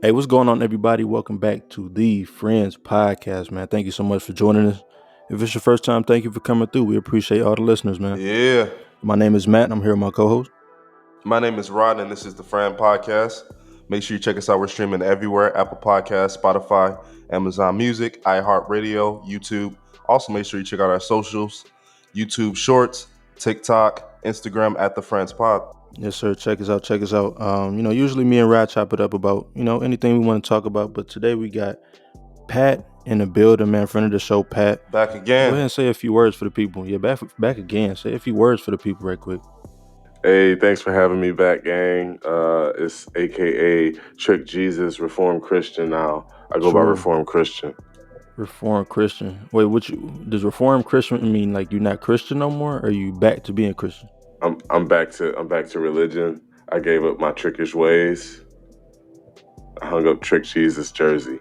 Hey, what's going on, everybody? Welcome back to the Friends Podcast, man. Thank you so much for joining us. If it's your first time, thank you for coming through. We appreciate all the listeners, man. Yeah. My name is Matt, and I'm here with my co-host. My name is Rod, and this is the Friend Podcast. Make sure you check us out. We're streaming everywhere: Apple Podcasts, Spotify, Amazon Music, iHeartRadio, YouTube. Also, make sure you check out our socials: YouTube Shorts, TikTok, Instagram at the Friends Pod. Yes, sir. Check us out. Check us out. Usually me and Rod chop it up about, anything we want to talk about. But today we got Pat in the building, man. Friend of the show, Pat. Back Go again. ahead and say a few words for the people. Yeah, back again. Say a few words for the people right quick. Hey, thanks for having me back, gang. It's AKA Trick Jesus, Reformed Christian now. I go by True. Reformed Christian. Reformed Christian. Wait, does Reformed Christian mean like you're not Christian no more, or are you back to being Christian? I'm back to religion. I gave up my trickish ways. I hung up Trick Jesus jersey.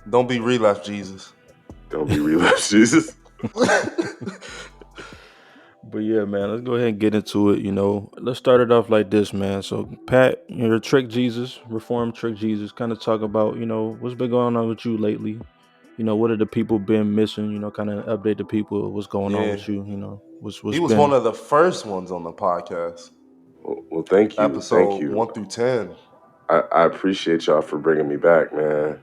Don't be relapse Jesus. Don't be relapse Jesus. But yeah, man, let's go ahead and get into it. Let's start it off like this, man. So, Pat, you're Trick Jesus, Reformed Trick Jesus. Kind of talk about, what's been going on with you lately. What have the people been missing? Kind of update the people what's going on with you. What's He was one of the first ones on the podcast. Well, thank you. Episode Thank you. 1 through 10. I appreciate y'all for bringing me back, man.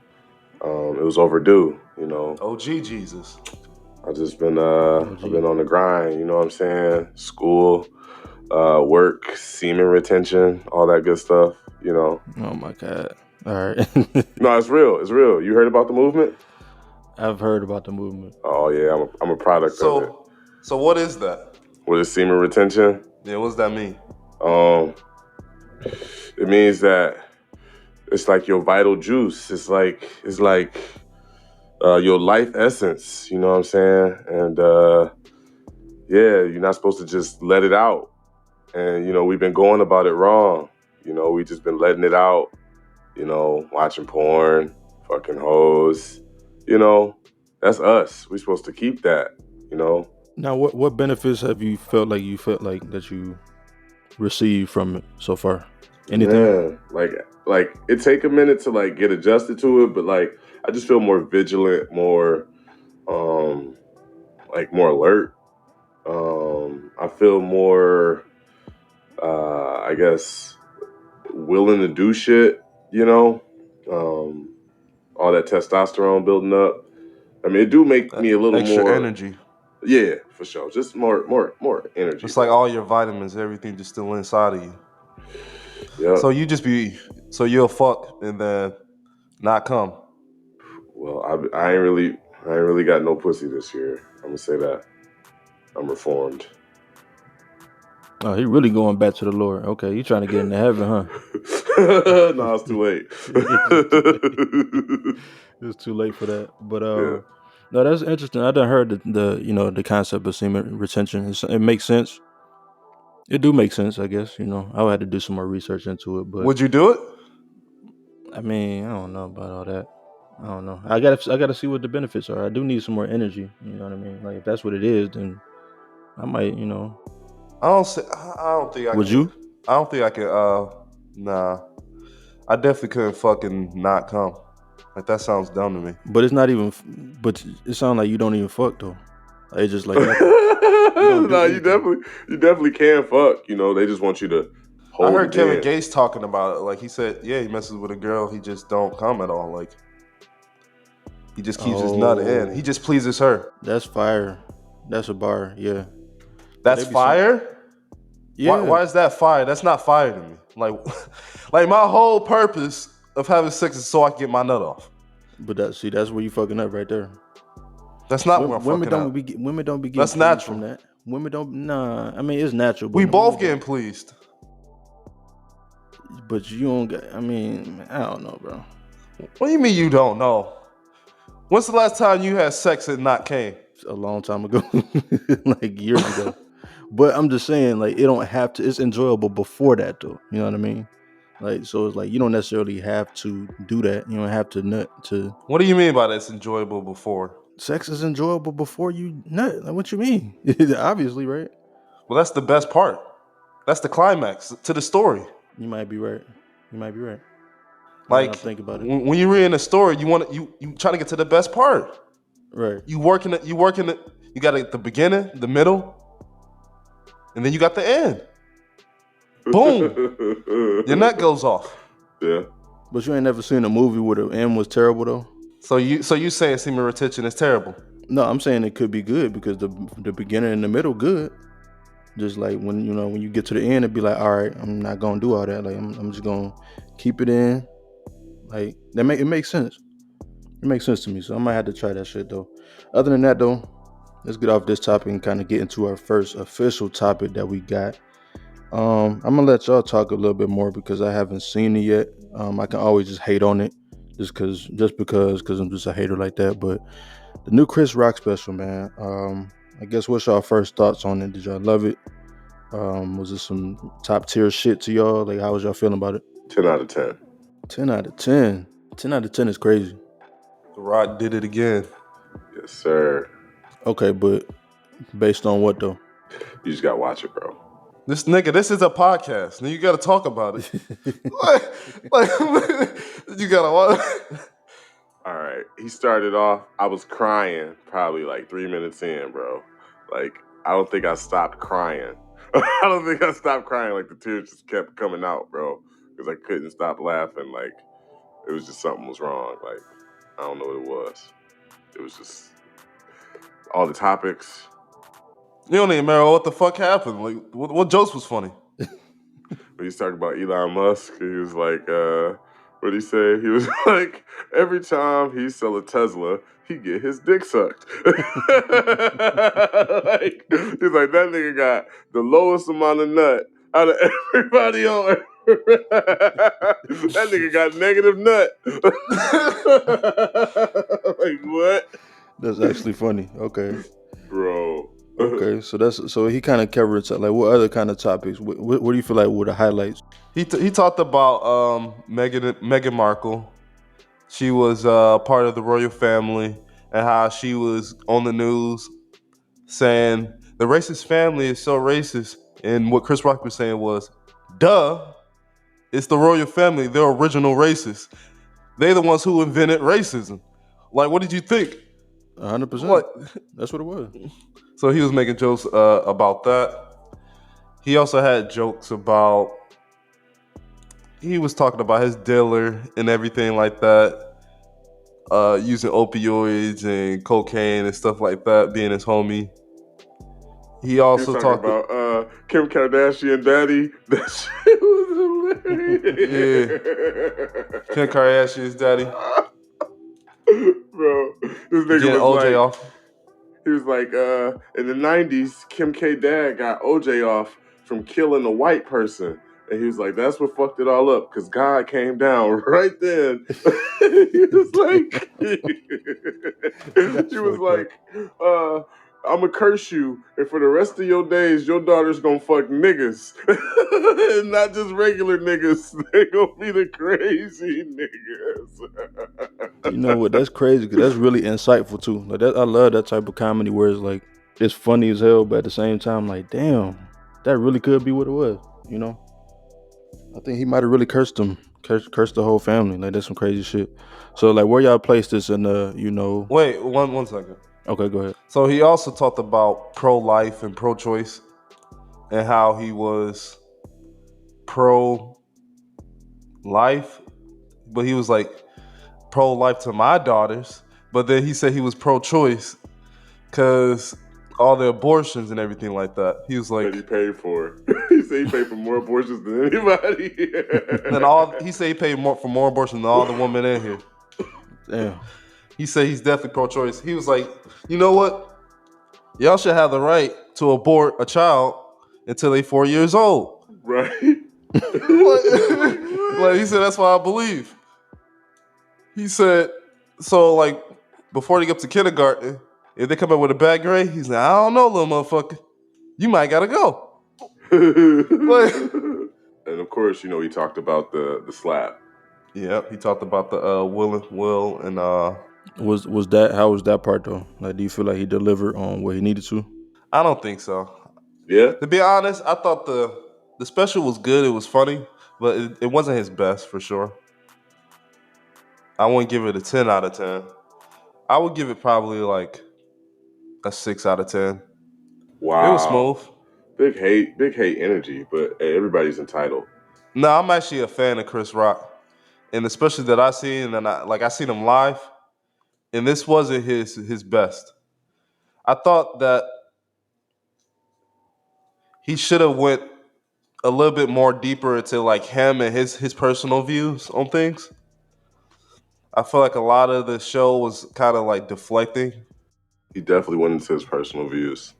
It was overdue, OG Jesus. I've just been I've been on the grind, you know what I'm saying? School, work, semen retention, all that good stuff, Oh my God. All right. No, it's real. It's real. You heard about the movement? I've heard about the movement. Oh yeah, I'm a product of it. So what is that? What is semen retention? Yeah, what does that mean? It means that it's like your vital juice. It's like your life essence, you know what I'm saying? And yeah, you're not supposed to just let it out. And we've been going about it wrong. We just been letting it out, watching porn, fucking hoes. That's us. We're supposed to keep that, Now, what benefits have you felt like that you received from it so far? Anything? Yeah, like it take a minute to like get adjusted to it, but like I just feel more vigilant, more more alert. I feel more I guess willing to do shit, all that testosterone building up. I mean, it do make me a little extra more energy. Yeah, for sure. Just more energy. It's like all your vitamins, everything just still inside of you. Yeah. So you'll fuck and then not come. Well, I ain't really got no pussy this year. I'm gonna say that. I'm reformed. Oh, he really going back to the Lord. Okay, you trying to get into heaven, huh? No, it's too late. It's too late for that. But Yeah. no, that's interesting. I done heard the concept of semen retention. It makes sense. It do make sense, I guess. I would have to do some more research into it. But Would you do it? I mean, I don't know about all that. I don't know. I gotta see what the benefits are. I do need some more energy. You know what I mean? Like if that's what it is, then I might. I don't think I Would could. you? I don't think I could. Nah. I definitely couldn't fucking not come. Like that sounds dumb to me. But it's not even. But it sounds like you don't even fuck though. It's just like. No, you definitely can fuck. They just want you to hold. I heard it Kevin in. Gates talking about it. Like he said, yeah, he messes with a girl, he just don't come at all. Like he just keeps his nut in. He just pleases her. That's fire. That's a bar. Yeah. That's fire? Yeah. Why is that fire? That's not fire to me. Like my whole purpose of having sex is so I can get my nut off. But that's where you fucking up right there. That's not where I'm women fucking don't up. Women don't be getting That's pleased natural. from that. Women don't. Nah. I mean, it's natural. But We both women getting pleased. But you don't get. I mean, I don't know, bro. What do you mean you don't know? When's the last time you had sex and not came? A long time ago, like years ago. But I'm just saying, like, it don't have to. It's enjoyable before that, though. You know what I mean? Like, so it's like you don't necessarily have to do that. You don't have to nut to. What do you mean by that's enjoyable before? Sex is enjoyable before you nut. Like, what you mean? Obviously, right? Well, that's the best part. That's the climax to the story. You might be right. Now that I Like think about it. when you're reading a story, you trying to get to the best part. Right. You working it. You got the beginning, the middle, and then you got the end. Boom. Your nut goes off. Yeah. But you ain't never seen a movie where the end was terrible though? So you saying semen retention is terrible? No, I'm saying it could be good because the beginning and the middle good. Just like when you get to the end, it'd be like, all right, I'm not gonna do all that. Like I'm just gonna keep it in. Like it makes sense. It makes sense to me. So I might have to try that shit though. Other than that though, let's get off this topic and kind of get into our first official topic that we got. I'm gonna let y'all talk a little bit more because I haven't seen it yet. I can always just hate on it just because I'm just a hater like that. But the new Chris Rock special, man. I guess what's y'all first thoughts on it? Did y'all love it? Was it some top tier shit to y'all? Like, how was y'all feeling about it? 10 out of 10. 10 out of 10. 10 out of 10 is crazy. The Rock did it again. Yes, sir. Okay, but based on what though? You just gotta watch it, bro. This is a podcast. Now you got to talk about it. You got to watch. All right. He started off, I was crying probably like 3 minutes in, bro. Like, I don't think I stopped crying. I don't think I stopped crying. Like, the tears just kept coming out, bro. Because I couldn't stop laughing. Like, it was just something was wrong. Like, I don't know what it was. It was just all the topics. You don't even remember what the fuck happened. Like, what jokes was funny? When he's talking about Elon Musk, he was like, what did he say? He was like, every time he sell a Tesla, he get his dick sucked. Like, he's like, that nigga got the lowest amount of nut out of everybody on that nigga got negative nut. Like, what? That's actually funny. Okay. Bro. Okay, so he kind of covered it. Like, what other kind of topics? What do you feel like were the highlights? He talked about Meghan Markle. She was part of the royal family and how she was on the news saying the racist family is so racist. And what Chris Rock was saying was, duh, it's the royal family. They're original racists. They're the ones who invented racism. Like, what did you think? 100%. What? That's what it was. So he was making jokes about that. He also had jokes about, he was talking about his dealer and everything like that, using opioids and cocaine and stuff like that, being his homie. He also talked about Kim Kardashian daddy. That shit was hilarious. Yeah. Kim Kardashian's daddy. Bro, this nigga Getting was OJ like, off. he was like, in the 90s, Kim K dad got OJ off from killing a white person. And he was like, that's what fucked it all up, because God came down right then. He was like, I'm gonna curse you, and for the rest of your days, your daughter's gonna fuck niggas. And not just regular niggas. They gonna be the crazy niggas. You know what? That's crazy because that's really insightful too. Like that, I love that type of comedy where it's like it's funny as hell, but at the same time, like, damn, that really could be what it was. You know, I think he might have really cursed the whole family. Like that's some crazy shit. So like, where y'all place this in the, Wait, one second. Okay, go ahead. So he also talked about pro-life and pro-choice and how he was pro-life, but he was like pro-life to my daughters. But then he said he was pro-choice because all the abortions and everything like that. He was like, that he paid for. He said he paid for more abortions than anybody. He said he paid for more abortions than all the women in here. Damn. He said he's definitely pro-choice. He was like, you know what? Y'all should have the right to abort a child until they 4 years old. Right. Like he said, that's what I believe. He said, so like before they get up to kindergarten, if they come up with a bad grade, he's like, I don't know, little motherfucker. You might gotta go. And of course, he talked about the slap. Yep, he talked about the will and Was that, how was that part though? Like, do you feel like he delivered on what he needed to? I don't think so. Yeah. To be honest, I thought the special was good. It was funny, but it wasn't his best for sure. I wouldn't give it a 10 out of 10. I would give it probably like a 6 out of 10. It was Wow. smooth. Big hate energy, but hey, everybody's entitled. No, I'm actually a fan of Chris Rock, and especially that I seen and I seen him live, and this wasn't his best. I thought that he should have went a little bit more deeper into like him and his personal views on things. I feel like a lot of the show was kind of like deflecting He definitely went into his personal views.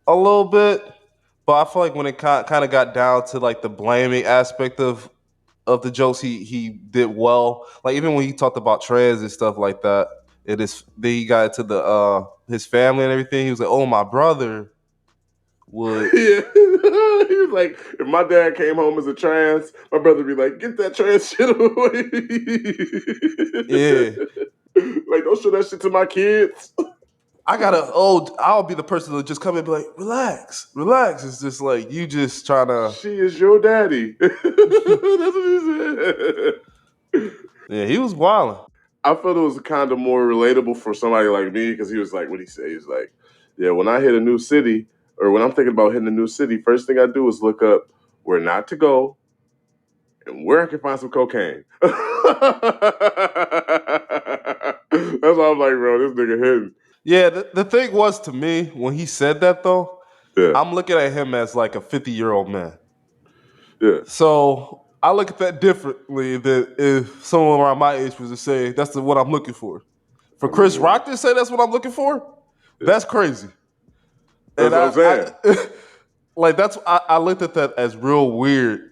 a little bit, but I feel like when it kind of got down to like the blaming aspect of the jokes, he did well. Like even when he talked about trans and stuff like that, it is then he got into the his family and everything. He was like, "Oh, my brother would." Yeah. He was like, if my dad came home as a trans, my brother would be like, get that trans shit away. Yeah, Like, don't show that shit to my kids. I'll be the person to just come in and be like, relax, relax. It's just like you just trying to. She is your daddy. That's what he said. Yeah, he was wilding. I felt it was kind of more relatable for somebody like me because he was like, what he say? He's like, yeah, when I hit a new city or when I'm thinking about hitting a new city, first thing I do is look up where not to go and where I can find some cocaine. That's why I'm like, bro, this nigga hidden. Yeah, the thing was to me when he said that though, Yeah, I'm looking at him as like a 50-year-old man. yeah. So I look at that differently than if someone around my age was to say that's what I'm looking for. For I mean, Chris Rock to say that's what I'm looking for, yeah. that's crazy. That's And what I'm saying. like I looked at that as real weird.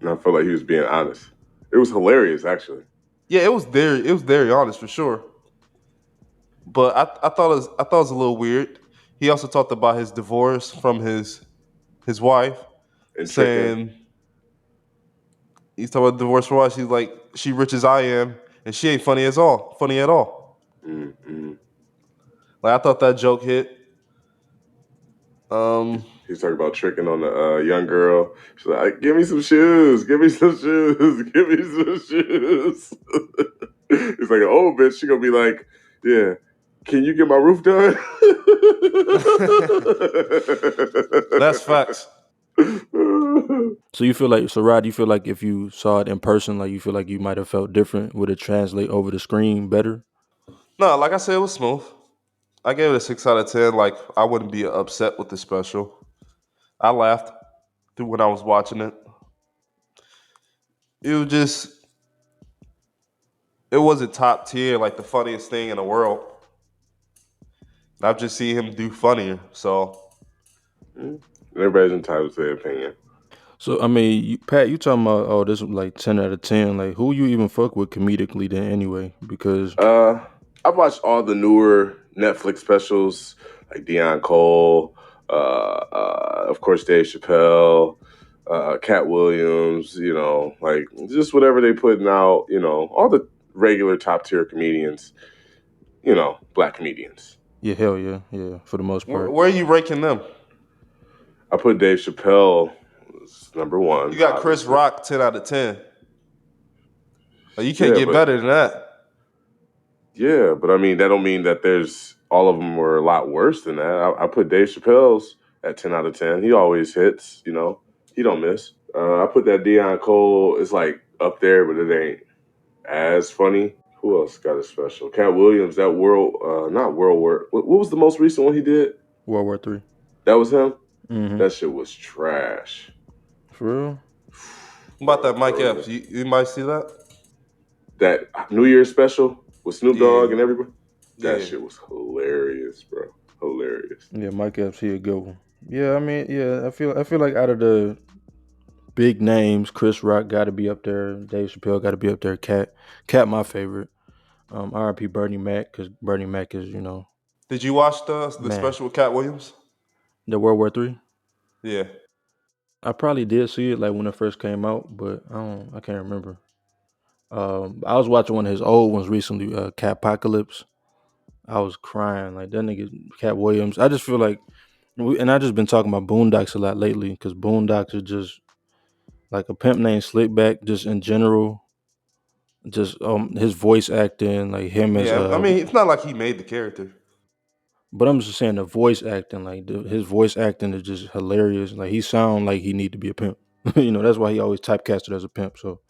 And I felt like he was being honest. It was hilarious, actually. Yeah, it was very honest for sure. But I thought it was a little weird. He also talked about his divorce from his wife, And tricking. saying he's talking about divorce from wife. She's like she rich as I am, and she ain't funny at all. Mm-hmm. Like I thought that joke hit. He's talking about tricking on the young girl. She's like, give me some shoes. Give me some shoes. Give me some shoes. He's like an old bitch. She going to be like, yeah, can you get my roof done? That's facts. So you feel like, so Rod, you feel like if you saw it in person, like you feel like you might have felt different? Would it translate over the screen better? No, like I said, it was smooth. I gave it a 6 out of 10. Like I wouldn't be upset with the special. I laughed through when I was watching it. It was just it wasn't top tier like the funniest thing in the world. I've just seen him do funnier. So Everybody's entitled to their opinion. So I mean, Pat, you talking about this is like 10 out of 10? Like who you even fuck with comedically then anyway? Because I've watched all the newer Netflix specials like Deion Cole, of course Dave Chappelle, Cat Williams. You know, like just whatever they putting out. You know, all the regular top tier comedians. You know, black comedians. yeah, hell yeah, yeah, for the most part. where are you ranking them? I put Dave Chappelle as number one. You got Chris obviously. Rock 10 out of 10. Like, you can't Yeah, get but better than that. yeah, but I mean that don't mean that there's all of them were a lot worse than that. I put Dave Chappelle's at 10 out of 10. He always hits. You know, he don't miss. I put that Deion Cole is like up there, but it ain't as funny. Who else got a special? Cat Williams, that not World War. What was the most recent one he did? World War III. That was him. Mm-hmm. That shit was trash. For real? What about that Mike Bro, Epps? You might see that? that New Year's special with Snoop Dogg and everybody. That Yeah. shit was hilarious, bro. Hilarious. Yeah, Mike Epps, he a good one. Yeah, I mean, yeah, I feel like out of the big names, Chris Rock got to be up there. Dave Chappelle got to be up there. Cat, my favorite. R.I.P. Bernie Mac, because Bernie Mac is, Did you watch the man, special with Cat Williams? the World War III. Yeah. I probably did see it like when it first came out, but I can't remember. I was watching one of his old ones recently, Catpocalypse. I was crying like that nigga Cat Williams. I just feel like, and I just been talking about Boondocks a lot lately because Boondocks is just like a pimp named Slickback. Just in general, Just his voice acting, like him as Yeah, I mean, it's not like he made the character. but I'm just saying the voice acting, like his voice acting is just hilarious. Like he sound like he need to be a pimp. That's why he always typecasted as a pimp. So,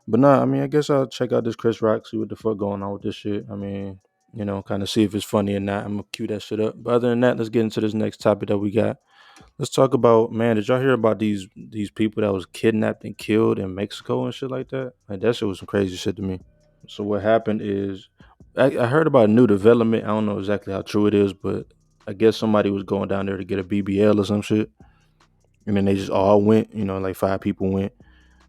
but nah, I mean, I guess I'll check out this Chris Rock, see what the fuck going on with this shit. I mean, kind of see if it's funny or not. I'm gonna cue that shit up. But other than that, let's get into this next topic that we got. Let's talk about, man. Did y'all hear about these people that was kidnapped and killed in Mexico and shit like that? Like that shit was some crazy shit to me. So what happened is, I heard about a new development. I don't know exactly how true it is, but I guess somebody was going down there to get a BBL or some shit, and then they just all went. Like 5 people went.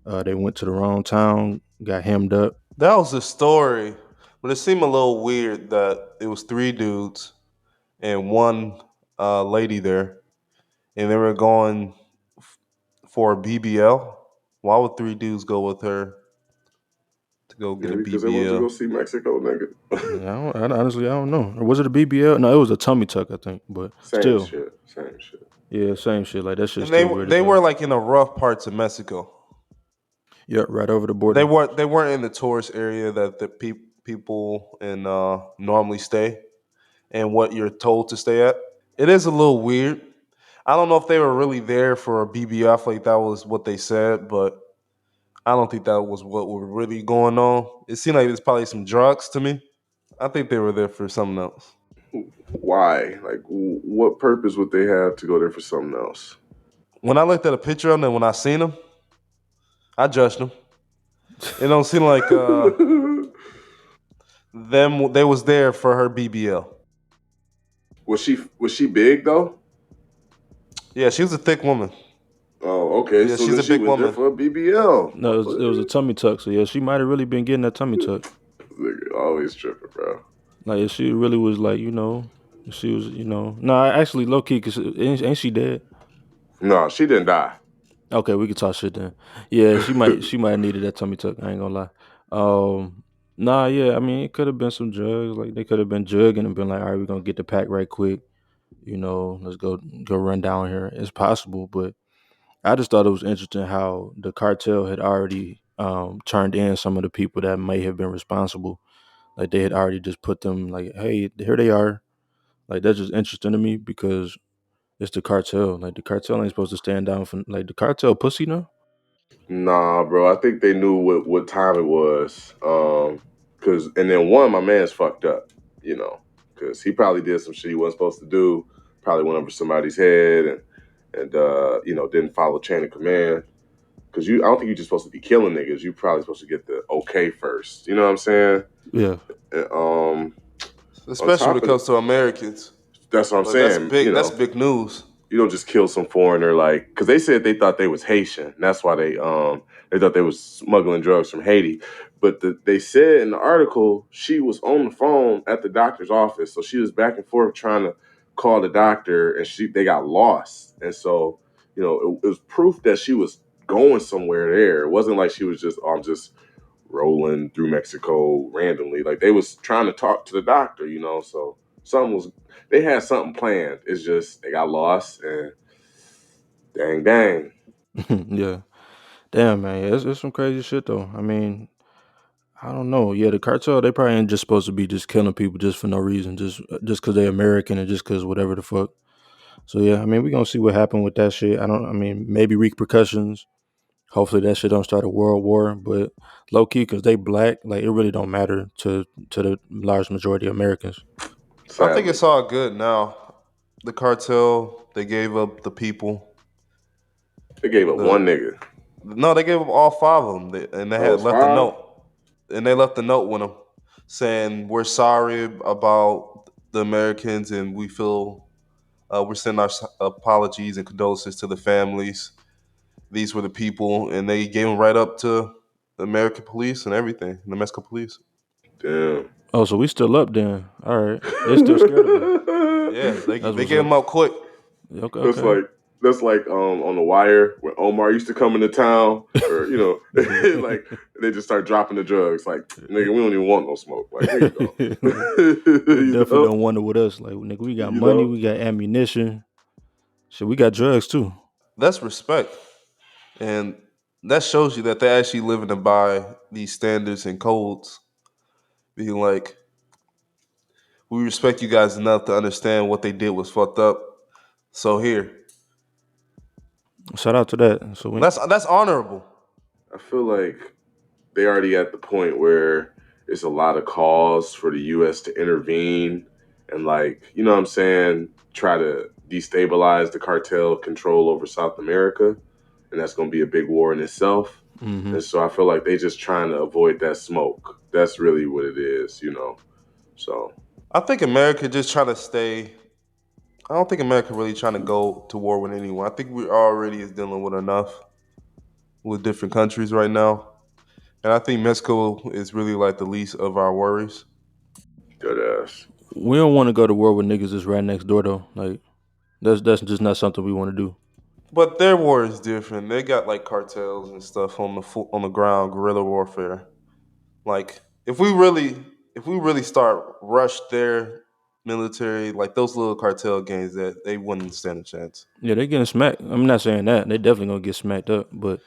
They went to the wrong town, got hemmed up. That was the story, but it seemed a little weird that it was three dudes and one lady there, and they were going for a BBL. Why would three dudes go with her to go get a Maybe because they wanted to go BBL? see Mexico, nigga. Honestly, I don't know. Or was it a BBL? No, it was a tummy tuck, I think. But Same still, shit. Same shit. yeah, same shit. Like that shit's And they still weird as they were hell. like in the rough parts of Mexico. Yep, right over the border. They weren't in the tourist area that the people in normally stay and what you're told to stay at. It is a little weird. I don't know if they were really there for a BBF, like that was what they said, but I don't think that was what was really going on. It seemed like it's probably some drugs to me. I think they were there for something else. Why? Like, what purpose would they have to go there for something else? When I looked at a picture of them and when I seen them, I judged them. It don't seem like them. They was there for her BBL. Was she big though? Yeah, she was a thick woman. Oh, okay. Yeah, So she's then a she big went there woman. for a BBL. No, it was a tummy tuck. So yeah, she might have really been getting that tummy tuck. Nigga, always tripping, bro. Like if she really was like, she was, no, actually low key, cause ain't she dead? No, she didn't die. Okay, we could talk shit then. Yeah, she might have needed that tummy tuck. I ain't gonna lie. Nah, yeah, I mean it could have been some drugs. Like they could have been jugging and been like, all right, we're gonna get the pack right quick. Let's go run down here. It's possible, but I just thought it was interesting how the cartel had already turned in some of the people that may have been responsible. Like they had already just put them like, hey, here they are. Like that's just interesting to me because it's the cartel. Like the cartel ain't supposed to stand down for like the cartel pussy now. Nah, bro. I think they knew what time it was. Cause and then one, my man's fucked up. Cause he probably did some shit he wasn't supposed to do. Probably went over somebody's head and didn't follow chain of command. Cause I don't think you're just supposed to be killing niggas. You're probably supposed to get the okay first. You know what I'm saying? Yeah. And, on Especially when top it of comes to Americans. that's what I'm Like that's saying. big. That's big news. You don't just kill some foreigner like because they said they thought they was Haitian. And that's why they thought they was smuggling drugs from Haiti. But they said in the article she was on the phone at the doctor's office, so she was back and forth trying to call the doctor, and they got lost. And so it was proof that she was going somewhere there. It wasn't like she was just I'm just rolling through Mexico randomly. Like they was trying to talk to the doctor. So something was they had something planned. It's just they got lost and dang. Yeah. Damn, man. Yeah, it's some crazy shit though. I mean, I don't know. Yeah, the cartel they probably ain't just supposed to be just killing people just for no reason, just because they're American and just because whatever the fuck. So yeah, I mean, we gonna see what happened with that shit. I mean, maybe repercussions. Hopefully that shit don't start a world war, but low key because they black, like it really don't matter to the large majority of Americans. I think Sadly, it's all good now. The cartel they gave up the people. they gave up The one nigga. no, they gave up all five of them, and they Oh, had it's left a five. note. And they left a note with them saying we're sorry about the Americans, and we feel we're sending our apologies and condolences to the families. These were the people, and they gave them right up to the American police and everything, the Mexican police. Damn. Oh, so we still up then? All right, they still scared of them. Yeah, That's they what's gave up. them out quick. Okay, That's okay. like on the Wire when Omar used to come into town, or like they just start dropping the drugs. Like nigga, we don't even want no smoke. Like here you go. They you definitely know, don't want it with us. Like nigga, we got you money, know. we got ammunition. Shit, we got drugs too. That's respect. And that shows you that they're actually living by these standards and codes. Being like, we respect you guys enough to understand what they did was fucked up. So here, Shout out to that. So we, that's honorable. I feel like they already at the point where it's a lot of calls for the U.S. to intervene and, like, you know what I'm saying, try to destabilize the cartel control over South America, and that's going to be a big war in itself. mm-hmm. And so I feel like they just trying to avoid that smoke. That's really what it is, you know. So I think America just trying to stay. I don't think America really trying to go to war with anyone. I think we already is dealing with enough with different countries right now. And I think Mexico is really like the least of our worries. good ass. We don't want to go to war with niggas that's right next door though. Like that's just not something we want to do. But their war is different. They got like cartels and stuff on on the ground, guerrilla warfare. Like if we really start rush their military, like those little cartel gangs, that they wouldn't stand a chance. Yeah, they getting smacked. I'm not saying that they definitely gonna get smacked up, but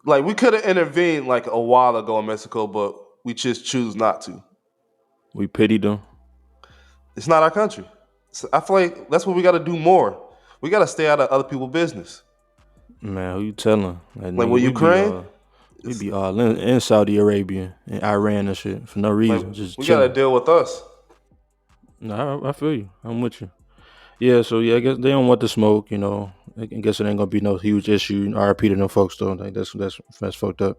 Like we could have intervened like a while ago in Mexico, but we just choose not to. we pity them. It's not our country. So I feel like that's what we got to do more. We got to stay out of other people's business. Man, who you telling? Like Like nigga, with Ukraine, we it's be all in Saudi Arabia and Iran and shit for no like reason, just we got to chilling. deal with us. No, I feel you. I'm with you. Yeah, so yeah, I guess they don't want the smoke. You know, I guess it ain't gonna be no huge issue. RIP to them folks though. Like that's fucked up.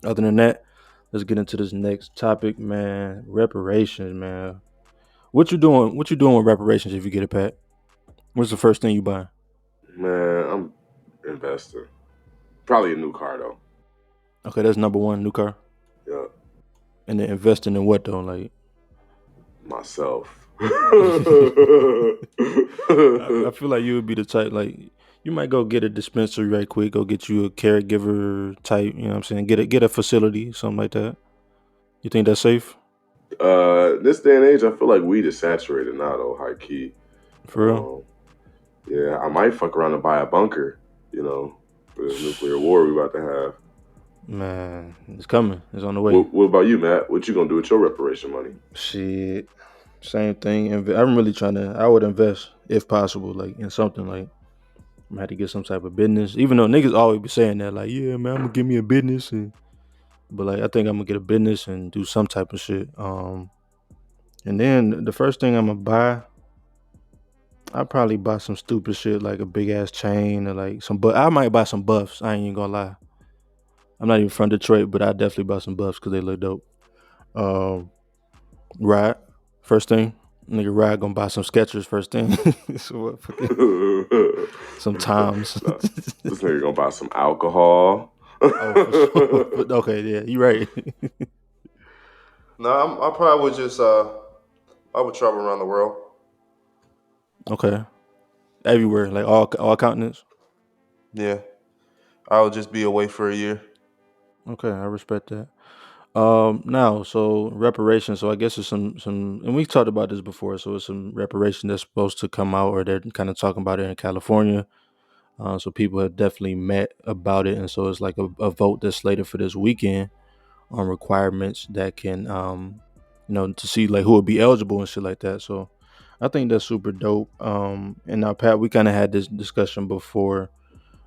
Other than that, let's get into this next topic, man. Reparations, man. What you doing? What you doing with reparations if you get it, Pat? What's the first thing you buy? Man, I'm investing. Probably a new car though. Okay, that's number one, new car. Yeah, And then investing in what though? Like, myself. I feel like you would be the type like you might go get a dispensary right quick, go get you a caregiver type. You know what I'm saying? Get a facility, something like that. You think that's safe This day and age, I feel like weed is saturated now, though, high key. for real? Yeah, I might fuck around and buy a bunker, you know, for this nuclear war we about to have. Man, it's coming. It's on the way. What about you, Matt? What you gonna do with your reparation money? Shit, same thing. I'm really trying to. I would invest if possible, like in something like I'm gonna have to get some type of business. Even though niggas always be saying that, like, yeah, man, I'm gonna give me a business, but like I think I'm gonna get a business and do some type of shit. And then the first thing I'm gonna buy, I'd probably buy some stupid shit like a big ass chain or like some. But I might buy some buffs. I ain't even gonna lie. I'm not even from Detroit, but I definitely buy some buffs because they look dope. Um, Ride, first thing. Nigga Ride gonna buy some Skechers first thing. So some Toms. This nigga gonna buy some alcohol. Oh, for sure. Okay, yeah, you right. No, I probably would just I would travel around the world. Okay, everywhere, like all continents. Yeah, I would just be away for a year. Okay, I respect that. Now, so reparations. So I guess it's some, and we talked about this before. So it's some reparation that's supposed to come out, or they're kind of talking about it in California. So people have definitely met about it, and so it's like a vote that's slated for this weekend on requirements that can, to see like who would be eligible and shit like that. So I think that's super dope. And now Pat, we kind of had this discussion before.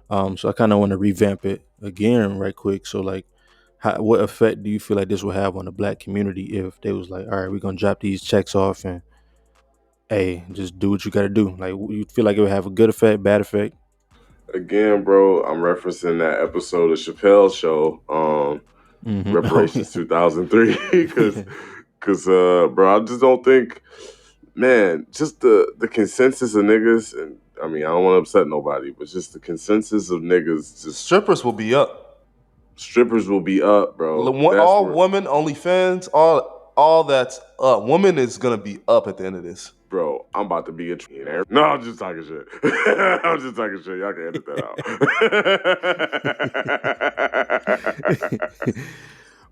So I kind of want to revamp it again right quick. So like, what effect do you feel like this will have on the black community if they was like, all right, we're gonna drop these checks off and hey, just do what you gotta do? Like, you feel like it would have a good effect, bad effect? Again, bro, I'm referencing that episode of Chappelle's show, Oh Reparations yeah. 2003, because, bro, I just don't think, man, just the consensus of niggas, and I mean, I don't want to upset nobody, but just the consensus of niggas, just Strippers will be up. strippers will be up, bro. That's All where, women, OnlyFans, all that's up. Women is gonna be up at the end of this. bro, I'm about to be a trillionaire. No, I'm just talking shit. I'm just talking shit. Y'all can edit that out.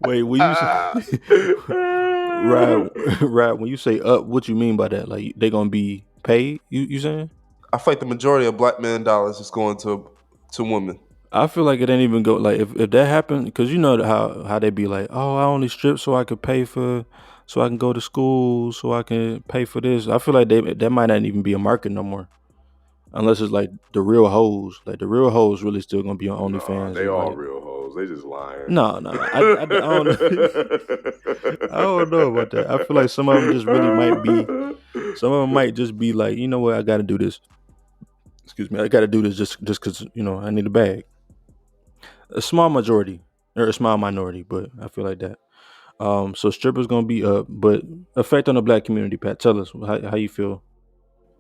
Wait, when you right, right, when you say up, what you mean by that? Like they gonna be paid? You saying? I feel like the majority of black men dollars is going to women. I feel like it ain't even go like if that happened, because you know how they be like, oh, I only strip so I could pay for, so I can go to school, so I can pay for this. I feel like that might not even be a market no more, unless it's like the real hoes. Like the real hoes really still gonna be on No, OnlyFans. they It's all like real hoes. They just lying. no, I don't I don't know about that. I feel like some of them just really might be. Some of them might just be like, you know what, I got to do this. Excuse me, I got to do this just because I need a bag. A small majority or a small minority, but I feel like that. So strippers gonna be up, but effect on the black community. Pat, tell us how you feel.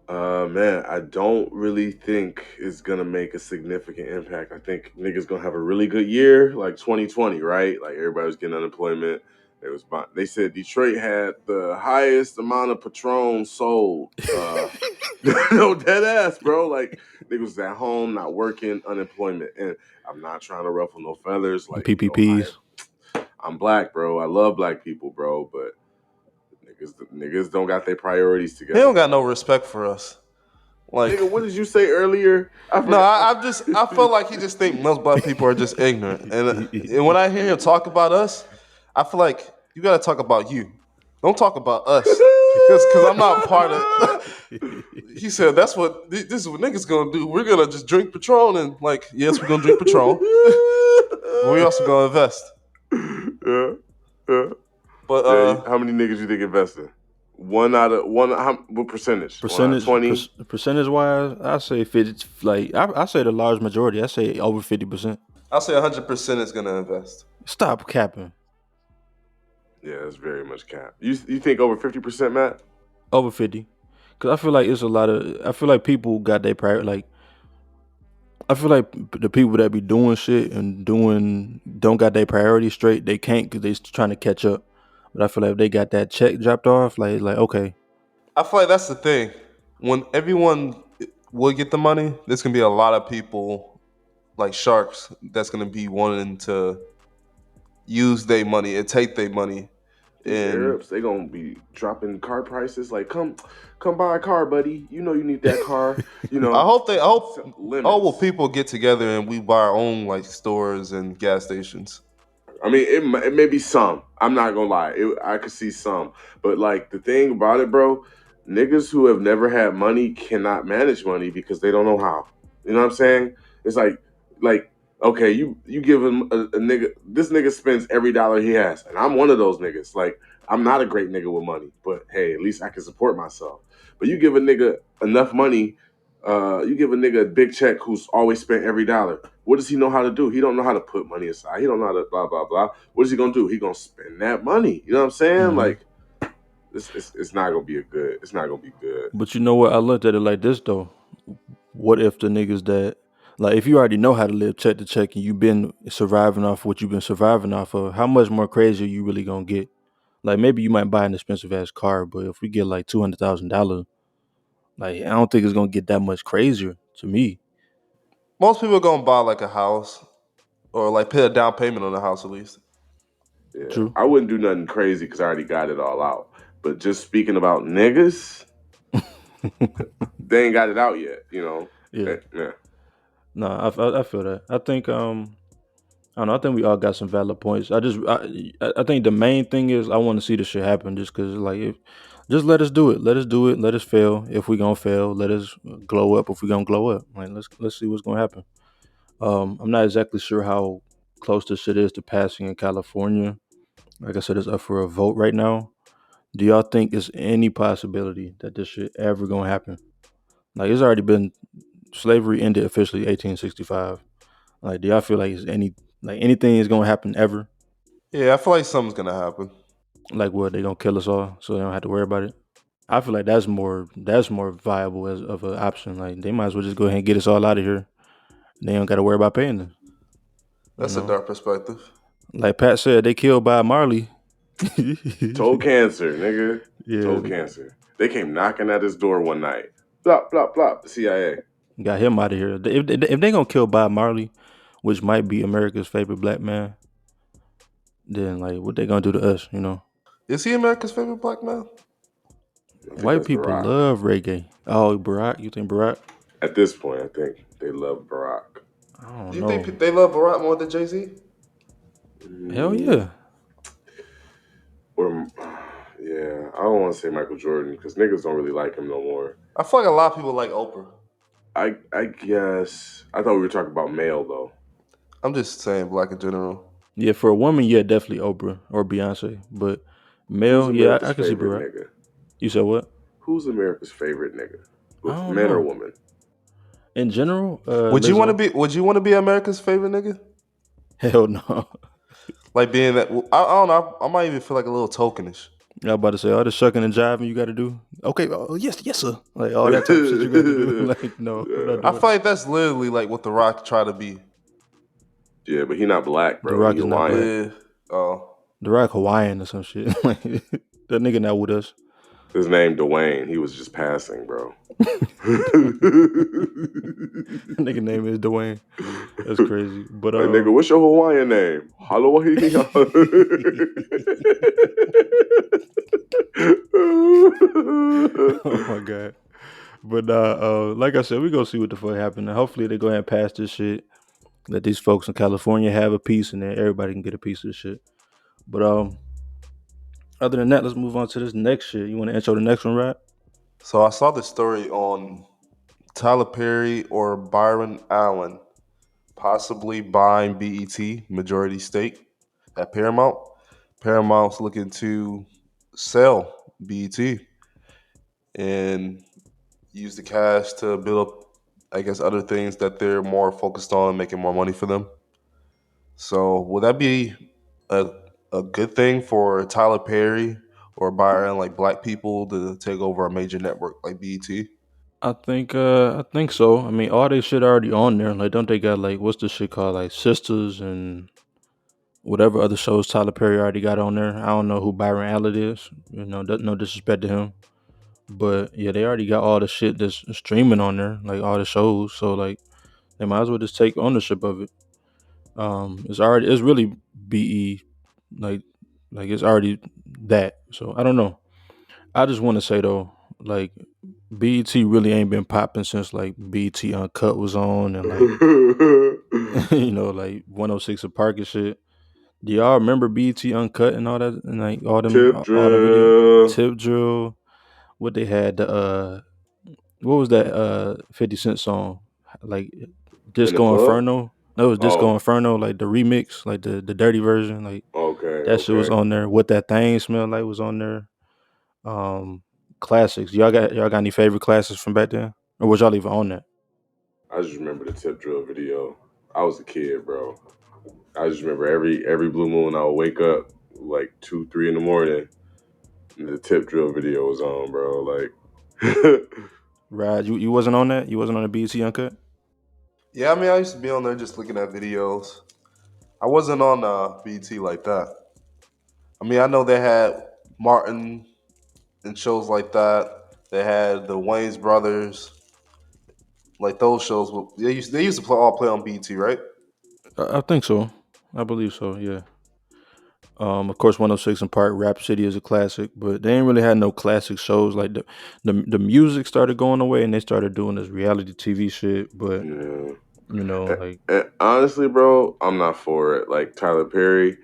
Man, I don't really think it's gonna make a significant impact. I think niggas gonna have a really good year, like 2020, right? Like everybody was getting unemployment. They said Detroit had the highest amount of Patron sold. No, dead ass, bro. Like niggas was at home, not working, unemployment. And I'm not trying to ruffle no feathers. Like, PPPs. I'm black, bro. I love black people, bro. But niggas don't got their priorities He together, don't got bro. no respect for us. Like, Nigga, what did you say earlier? I no, forgot. I feel like he just think most black people are just ignorant. And when I hear him talk about us, I feel like you got to talk about you. Don't talk about us, because I'm not part of. He said that's what this is what niggas gonna do. We're gonna just drink Patron and like, yes, we're gonna drink Patron. But we also gonna invest. Yeah, yeah. But Yeah, how many niggas you think investing? One out of one. What percentage? 1 out of 20. Percentage wise, I say 50. Like I say the large majority. I say over 50%. I'll say 100% is gonna invest. Stop capping. Yeah, that's very much cap. You think over 50%, Matt? Over 50. Cause I feel like it's a lot of. I feel like people got their prior like. I feel like the people that be doing shit and don't got their priorities straight. They can't because they trying to catch up. But I feel like if they got that check dropped off, like okay, I feel like that's the thing. When everyone will get the money, there's gonna be a lot of people like sharks that's gonna be wanting to use their money and take their money. These And Arabs, they gonna be dropping car prices. Like, come buy a car, buddy. You know you need that car. You I know, hope all will limits. people get together and we buy our own like stores and gas stations. I mean, it may be some. I'm not gonna lie. I could see some, but like the thing about it, bro, niggas who have never had money cannot manage money because they don't know how. You know what I'm saying? It's like okay, you give him a nigga. This nigga spends every dollar he has, and I'm one of those niggas. Like I'm not a great nigga with money, but hey, at least I can support myself. But you give a nigga enough money. You give a nigga a big check who's always spent every dollar. What does he know how to do? He don't know how to put money aside. He don't know how to blah blah blah. What is he gonna do? He gonna spend that money. You know what I'm saying? hmm Like it's not gonna be a good. It's not gonna be good. But you know what? I looked at it like this though. What if the niggas that like if you already know how to live check to check and you've been surviving off what you've been surviving off of, how much more crazy are you really gonna get? Like maybe you might buy an expensive ass car, but if we get like $200,000, like I don't think it's gonna get that much crazier to me. Most people are gonna buy like a house or like pay a down payment on a house at least. Yeah, True. I wouldn't do nothing crazy because I already got it all out. But just speaking about niggas, they ain't got it out yet. You know. Yeah. Yeah. No, I feel that. I think I don't know. I think we all got some valid points. I think the main thing is I want to see this shit happen. Just because like if just let us do it. Let us do it. Let us fail if we gonna fail. Let us glow up if we gonna glow up. Like let's see what's gonna happen. I'm not exactly sure how close this shit is to passing in California. Like I said, it's up for a vote right now. Do y'all think it's any possibility that this shit ever gonna happen? Like it's already been slavery ended officially 1865. Like do y'all feel like it's anything is gonna happen ever? Yeah, I feel like something's gonna happen. Like what, they gonna kill us all so they don't have to worry about it? I feel like that's more viable as of an option. Like they might as well just go ahead and get us all out of here. They don't got to worry about paying us. You That's a know, dark perspective. like Pat said, they killed Bob Marley. Toe cancer, nigga. Yeah, Toe cancer. They came knocking at his door one night. Blop blop blop. The CIA. got him out of here. If they gonna kill Bob Marley, which might be America's favorite black man, then like what they gonna do to us? Is he America's favorite black man? I think White that's people Barack. love reggae. Oh, Barack, you think Barack? At this point, I think they love Barack. I don't Do you know. think they love Barack more than Jay-Z? Hell Mm, yeah. or yeah, I don't want to say Michael Jordan because niggas don't really like him no more. I feel like a lot of people like Oprah. I guess I thought we were talking about male though. I'm just saying black in general. Yeah, for a woman, yeah, definitely Oprah or Beyonce. But Who's male, yeah, America's I can see favorite Barack. nigga? You said what? Who's America's favorite nigga? I With don't men or know. women? In general, Would you want to Lizzo. be? Would you want to be America's favorite nigga? Hell no. Like being that? I don't know. I might even feel like a little tokenish. I was about to say all the shucking and jiving you got to do. Okay, oh, yes, yes, sir. Like all that type of shit you got to do. Like, no, I'm not I doing feel it. like that's literally like what The Rock tried to be. Yeah, but he not black, The bro. Rock He is not black. Hawaiian. Yeah. Oh. The Rock Hawaiian or some shit. Like that nigga not with us. His name Dwayne. He was just passing, bro. Nigga name is Dwayne. That's crazy. But Like, nigga, what's your Hawaiian name? Hawaii. oh my god. But like I said, we gonna see what the fuck happened. Hopefully they go ahead and pass this shit. Let these folks in California have a piece, and then everybody can get a piece of this shit. But other than that, let's move on to this next shit. You want to intro the next one, right? So I saw this story on Tyler Perry or Byron Allen possibly buying BET majority stake at Paramount. Paramount's looking to sell BET and use the cash to build up, I guess, other things that they're more focused on, making more money for them. So, would that be a a good thing for Tyler Perry or Byron, like black people, to take over a major network like BET? I think so. I mean, all this shit already on there. Like, don't they got like what's the shit called, like Sisters and whatever other shows Tyler Perry already got on there. I don't know who Byron Allen is. You know, no disrespect to him, but yeah, they already got all the shit that's streaming on there, like all the shows. So like, they might as well just take ownership of it. It's really be like it's already that. So I don't know. I just want to say though, like BET really ain't been popping since like BET Uncut was on and like like 106 of Park and shit. Do y'all remember BET Uncut and all that and like Tip all the video drill. Tip Drill? What they had the what was that 50 Cent song? Like In the Disco club? Inferno? No, it was Disco Oh, Inferno, like the remix, like the dirty version. Like okay, that shit was okay. on there. What That Thing Smell Like was on there. Classics. Y'all got any favorite classics from back then? Or was y'all even on that? I just remember the tip drill video. I was a kid, bro. I just remember every blue moon I would wake up like 2, 3 in the morning and the tip drill video was on, bro. Like Right. You wasn't on that? You wasn't on the BET Uncut? Yeah, I mean, I used to be on there just looking at videos. I wasn't on BT like that. I mean, I know they had Martin and shows like that. They had the Wayne's brothers, like those shows. They used to all play on BT, right? I think so. I believe so, yeah. Of course, 106 and Park, Rap City is a classic, but they ain't really had no classic shows. Like the music started going away, and they started doing this reality TV shit. But yeah. And, like and honestly, bro, I'm not for it. Like Tyler Perry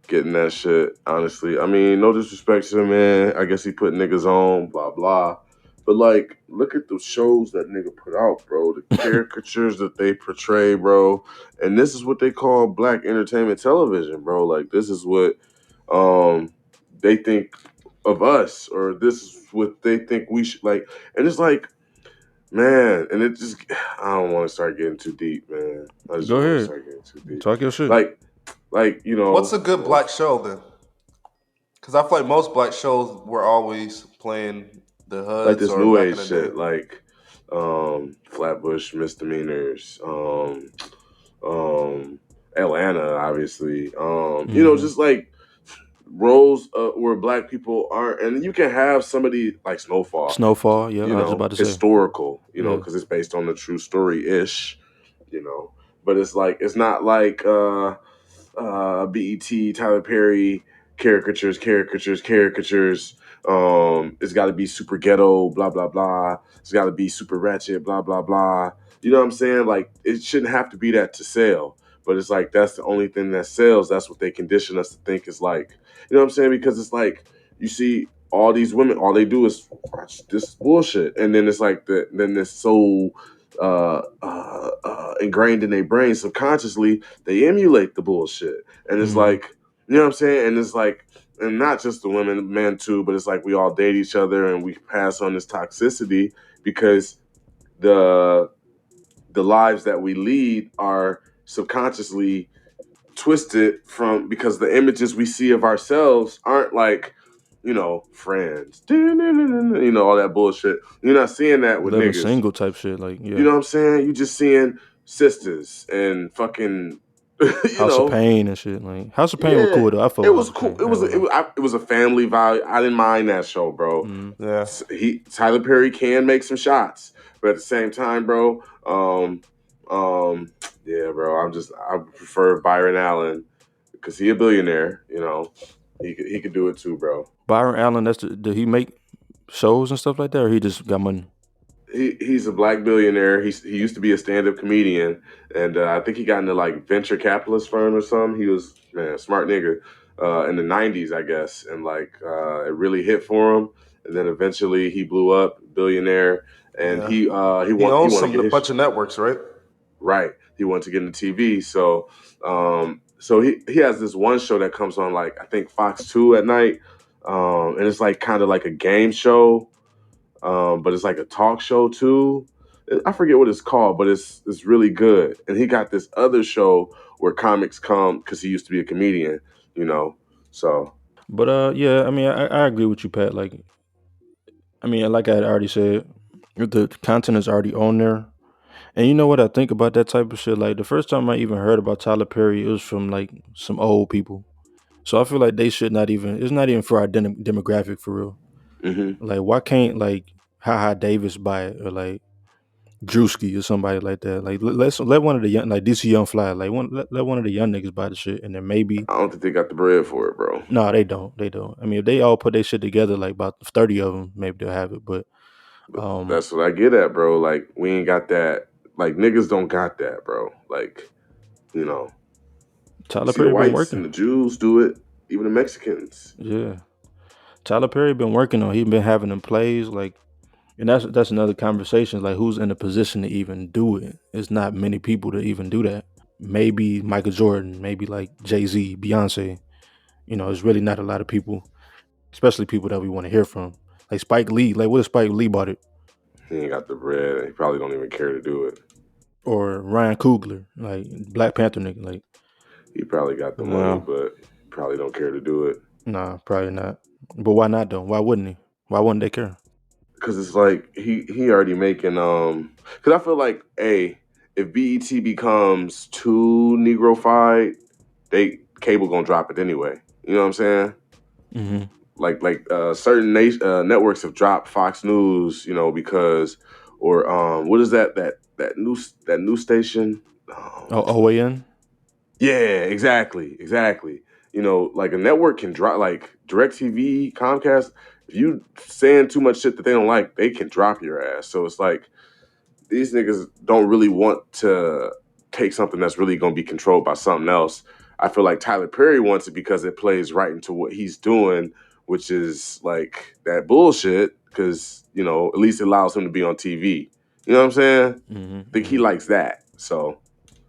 getting that shit. Honestly, I mean, no disrespect to the man. I guess he put niggas on, blah blah. But like, look at the shows that nigga put out, bro. The caricatures that they portray, bro. And this is what they call black entertainment television, bro. Like this is what they think of us, or this is what they think we should like. And it's like, man, and it just, I don't want to start getting too deep, man. I just go don't want to ahead, start getting too deep. talk your shit. Like What's a good black show then? Because I feel like most black shows were always playing the like hoods this or new back age in the day. shit, like Flatbush Misdemeanors, Atlanta, obviously, Hmm. just like roles where black people aren't, and you can have somebody like Snowfall, Snowfall, yeah, I was just about to say, historical, yeah. because it's based on the true story ish, but it's like it's not like BET Tyler Perry caricatures. It's got to be super ghetto, blah blah blah. It's got to be super ratchet, blah blah blah. You know what I'm saying? Like it shouldn't have to be that to sell, but it's like that's the only thing that sells. That's what they condition us to think is like. You know what I'm saying? Because it's like you see all these women, all they do is watch this bullshit, and then it's like then it's so ingrained in their brain subconsciously, they emulate the bullshit, and it's Mm-hmm. like you know what I'm saying, and it's like. And not just the women, men too, but it's like we all date each other and we pass on this toxicity because the the lives that we lead are subconsciously twisted from because the images we see of ourselves aren't like friends, all that bullshit. You're not seeing that with Living niggas. single type shit, like You yeah. know what I'm saying? You just seeing sisters and fucking you House of know Pain and shit. Like House of Pain was yeah, cool though. I fuck it with House was of cool. Pain. I ain't gonna lie. It was a family vibe. I didn't mind that show, bro. Mm-hmm. Yeah. Tyler Perry can make some shots, but at the same time, bro, yeah, bro. I prefer Byron Allen because he a billionaire. He could do it too, bro. Byron Allen, did he make shows and stuff like that, or he just got money? He's a black billionaire. He used to be a stand up comedian, and I think he got into like venture capitalist firm or something. He was man, a smart nigga in the '90s, I guess, and like it really hit for him. And then eventually he blew up, billionaire, and Yeah. he He he owns wanted to some get a his bunch of networks, right? right. He wanted to get into TV, so he has this one show that comes on like I think Fox 2 at night, and it's like kind of like a game show but it's like a talk show too. I forget what it's called, but it's really good. And he got this other show where comics come because he used to be a comedian, you know. So But yeah, I mean, I agree with you, Pat. Like, I mean, like I had already said, the content is already on there. And you know what I think about that type of shit? Like the first time I even heard about Tyler Perry, it was from like some old people. So I feel like they should not even. It's not even for our demographic for real. hmm Like, why can't like Haha Davis buy it or like Drewski or somebody like that? Like, let one of the young like DC Young Fly like let one of the young niggas buy the shit, and then maybe I don't think they got the bread for it, bro. no, they don't. They don't. I mean, if they all put their shit together, like about 30 of them, maybe they'll have it. But But that's what I get at, bro. Like we ain't got that. Like niggas don't got that, bro. Like you know, you Tyler see the Perry been whites working. and the Jews do it, even the Mexicans. Yeah, Tyler Perry been working on. He been having them plays like, and that's another conversation. Like, who's in a position to even do it? It's not many people to even do that. Maybe Michael Jordan, maybe like Jay-Z, Beyonce. You know, it's really not a lot of people, especially people that we want to hear from. Like Spike Lee. Like, what if Spike Lee bought it? He ain't got the bread. He probably don't even care to do it. Or Ryan Coogler, like Black Panther nigga. Like, He probably got the money, Yeah. but probably don't care to do it. nah, probably not. But why not though? Why wouldn't he? Why wouldn't they care? Because it's like he already making because I feel like if BET becomes too negrofied, they cable gonna drop it anyway. You know what I'm saying? Mm-hmm. Like certain networks have dropped Fox News, because or what is that new station? Oh, OAN. Yeah, exactly. Like a network can drop like DirecTV, Comcast. If you saying too much shit that they don't like, they can drop your ass. So it's like these niggas don't really want to take something that's really gonna be controlled by something else. I feel like Tyler Perry wants it because it plays right into what he's doing, which is like that bullshit. Because at least it allows him to be on TV. You know what I'm saying? Mm-hmm. I think he Mm-hmm. likes that. So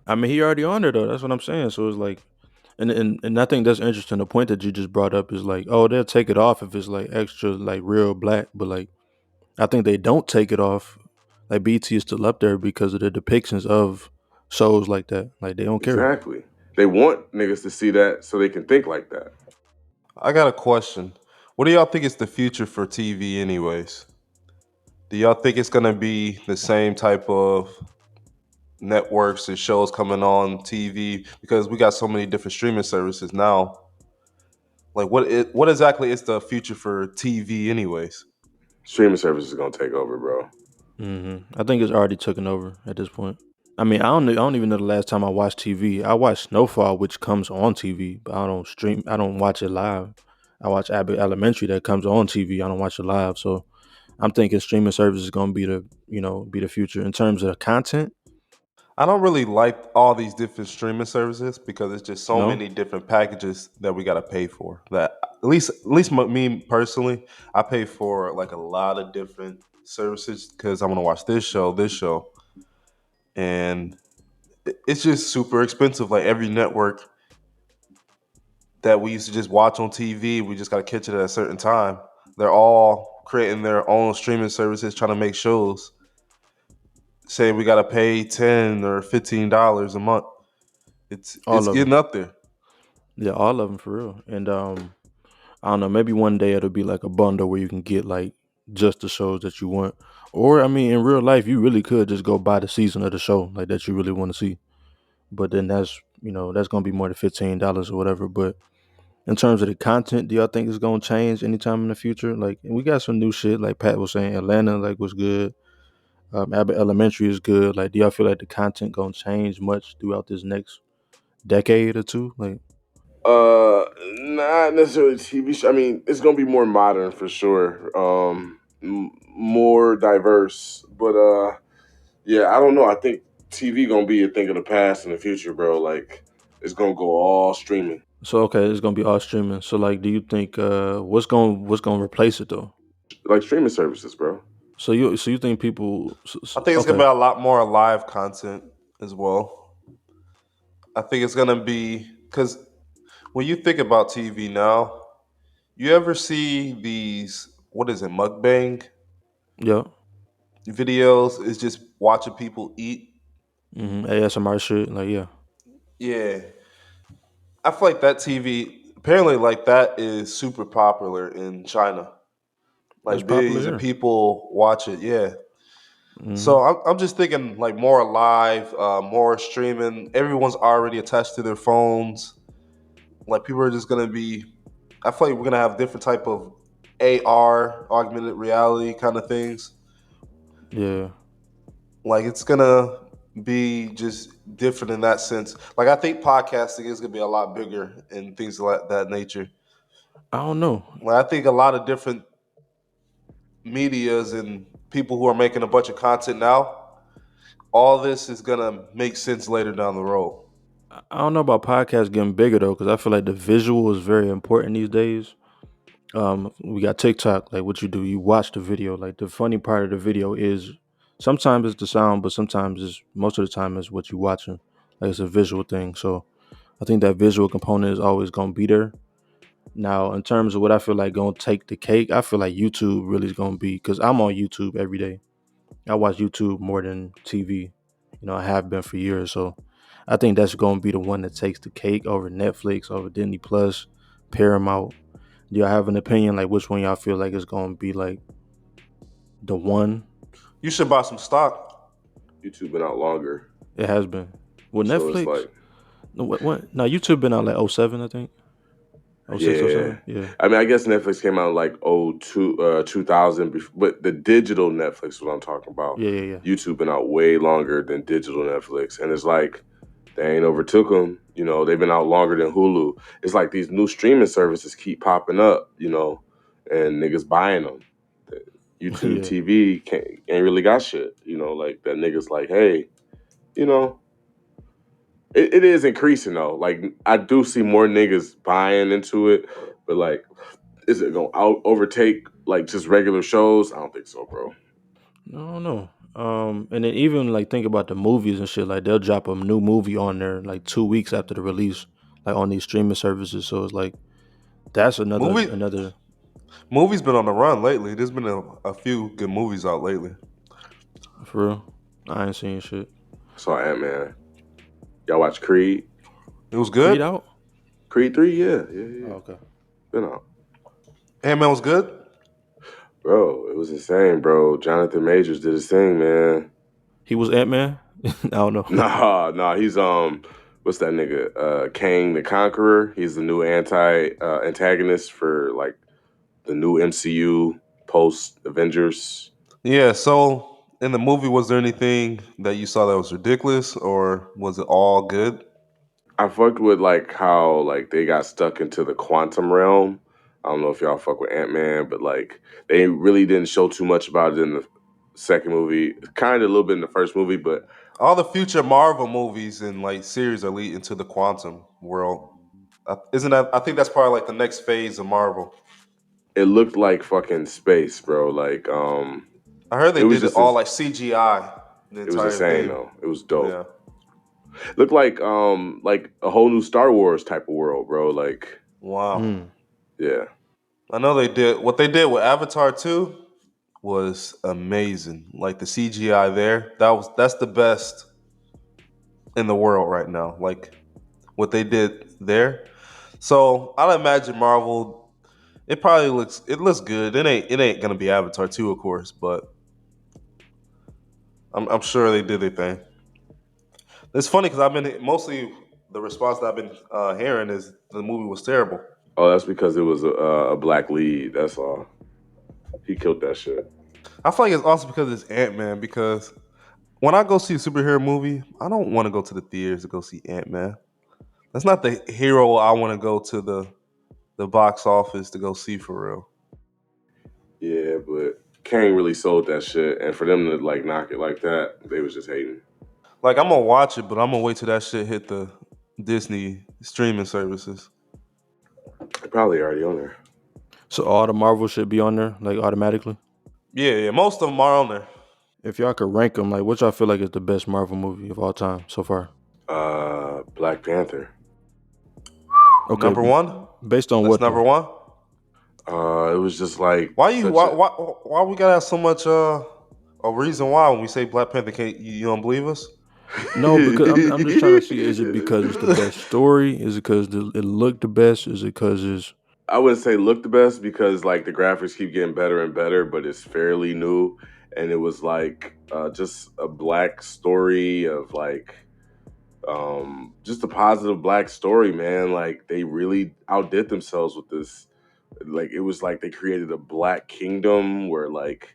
I mean, he already on there though. That's what I'm saying. So it's like, and I think that's interesting. The point that you just brought up is like, oh, they'll take it off if it's like extra like real black, but like I think they don't take it off. Like BT is still up there because of the depictions of shows like that. Like they don't care. exactly. They want niggas to see that so they can think like that. I got a question. What do y'all think is the future for TV, anyways? Do y'all think it's gonna be the same type of networks and shows coming on TV? Because we got so many different streaming services now. Like, what exactly is the future for TV, anyways? Streaming service is gonna take over, bro. I think it's already taken over at this point. I mean, I don't even know the last time I watched TV. I watch Snowfall, which comes on TV, but I don't stream. I don't watch it live. I watch Abbott Elementary that comes on TV. I don't watch it live. So I'm thinking streaming service is gonna be the future in terms of the content. I don't really like all these different streaming services because it's just so No, many different packages that we got to pay for. That me personally, I pay for like a lot of different services because I want to watch this show, and it's just super expensive. Like every network that we used to just watch on TV, we just got to catch it at a certain time. They're all creating their own streaming services, trying to make shows. Saying we got to pay $10 or $15 a month. It's all of getting them. up there. Yeah, all of them for real. And I don't know. Maybe one day it'll be like a bundle where you can get like just the shows that you want. Or I mean, in real life, you really could just go buy the season of the show like that you really want to see. But then that's gonna be more than $15 or whatever. But in terms of the content, do y'all think it's gonna change anytime in the future? Like, and we got some new shit. Like Pat was saying, Atlanta like was good. Abbott Elementary is good. Like, do y'all feel like the content gonna change much throughout this next decade or two? Like, Not necessarily TV show. I mean, it's gonna be more modern for sure. More diverse, but yeah, I don't know. I think TV gonna be a thing of the past in the future, bro. Like, it's gonna go all streaming, so okay, it's gonna be all streaming. So like, do you think what's gonna replace it though? like streaming services, bro. So you think people? I think it's gonna Okay, be a lot more live content as well. I think it's gonna be because when you think about TV now, you ever see these what is it mukbang yeah, videos? It's just watching people eat. ASMR shit. Like, yeah, Yeah, I feel like that TV apparently like that is super popular in China. that's Like popular billions of here. people watch it. Yeah. Hmm. So I'm just thinking like more live, more streaming. Everyone's already attached to their phones. Like people are just gonna be. I feel like we're gonna have different type of AR, augmented reality kind of things. Yeah, Like it's gonna be just different in that sense. Like I think podcasting is gonna be a lot bigger and things like that nature. I don't know. Like I think a lot of different medias and people who are making a bunch of content now, all this is gonna make sense later down the road. I don't know about podcasts getting bigger though, because I feel like the visual is very important these days. We got TikTok. Like, what you do, you watch the video. Like, the funny part of the video is sometimes it's the sound, but sometimes it's most of the time it's what you watching. Like, it's a visual thing. So I think that visual component is always gonna be there. Now, in terms of what I feel like gonna take the cake, I feel like YouTube really is gonna be because I'm on YouTube every day. I watch YouTube more than TV. I have been for years. So I think that's gonna be the one that takes the cake over Netflix, over Disney Plus, Paramount. Do y'all have an opinion like which one y'all feel like is gonna be like the one? You should buy some stock. YouTube been out longer, It has been. With so it's Netflix? like, No, what? No, YouTube been out like '07, I think. '06, yeah. '07. Yeah. I mean, I guess Netflix came out like 2000, but the digital Netflix is what I'm talking about. Yeah, yeah, yeah. YouTube been out way longer than digital Netflix, and it's like they ain't overtook them. They've been out longer than Hulu. It's like these new streaming services keep popping up, and niggas buying them. YouTube Yeah. TV ain't really got shit, like that niggas like, hey, you know, it is increasing though. Like I do see more niggas buying into it, but like, is it gonna overtake like just regular shows? I don't think so, bro. I don't know. And then even like think about the movies and shit. Like they'll drop a new movie on there like 2 weeks after the release, like on these streaming services. So it's like that's another Movie another movies been on the run lately. There's been a few good movies out lately. for real. I ain't seen shit. So Ant-Man. Y'all watch Creed? It was Creed good. out? Creed 3? Yeah. Oh, okay. Been out. Ant-Man was good. Bro, it was insane, bro. Jonathan Majors did his thing, man. He was Ant-Man? I don't know. Nah, he's what's that nigga? Kang the Conqueror. He's the new antagonist for like the new MCU post Avengers. Yeah. So in the movie, was there anything that you saw that was ridiculous, or was it all good? I fucked with like how like they got stuck into the quantum realm. I don't know if y'all fuck with Ant-Man, but like they really didn't show too much about it in the second movie. Kind of a little bit in the first movie, but All the future Marvel movies and like series are leading to the quantum world. Isn't that? I think that's probably like the next phase of Marvel. it looked like fucking space, bro. I heard they It was did it just all like CGI, the it was entire insane thing. though. It was dope. Yeah. Looked like a whole new Star Wars type of world, bro. Like, Wow. Mm. yeah. I know they did what they did with Avatar 2 was amazing. Like the CGI there, that's the best in the world right now. Like what they did there. So I'd imagine Marvel. It looks good. It ain't gonna be Avatar 2, of course, but I'm sure they did their thing. It's funny because I've been mostly the response that I've been hearing is the movie was terrible. Oh, that's because it was a black lead. That's all. He killed that shit. I feel like it's also because it's Ant Man. Because when I go see a superhero movie, I don't want to go to the theaters to go see Ant Man. That's not the hero I want to go to the box office to go see for real. Yeah, but Kang really sold that shit, and for them to like knock it like that, they was just hating. Like I'm gonna watch it, but I'm gonna wait till that shit hit the Disney streaming services. They probably already on there. So all the Marvel should be on there, like automatically. Yeah, most of them are on there. If y'all could rank them, like what y'all feel like is the best Marvel movie of all time so far? Black Panther. Okay, Number one, based on that's what number though? one. It was just like Why you such why a. why why we gotta have so much a reason why when we say Black Panther can't you don't believe us? No, because I'm just trying to see, is it because it's the best story? Is it because it looked the best? Is it because it's I wouldn't say look the best because like the graphics keep getting better and better, but it's fairly new, and it was like just a black story of like just a positive black story, man. Like they really outdid themselves with this. Like it was like they created a black kingdom where like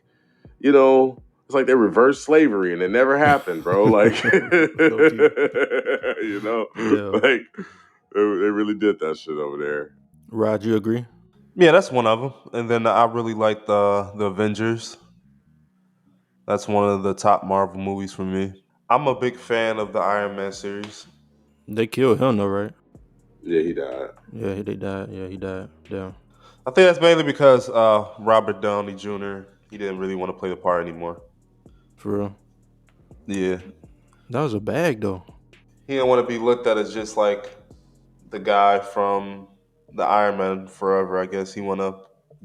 it's like they reversed slavery and it never happened, bro. Like low key? Yeah. like they really did that shit over there. Rod, you agree? Yeah, that's one of them. And then I really like the Avengers. That's one of the top Marvel movies for me. I'm a big fan of the Iron Man series. They killed him though, right? Yeah, he died. Yeah, they died. Yeah, he died. Damn, I think that's mainly because Robert Downey Jr. He didn't really want to play the part anymore. for real. Yeah, That was a bag though. he didn't want to be looked at as just like the guy from the Iron Man forever. I guess he want to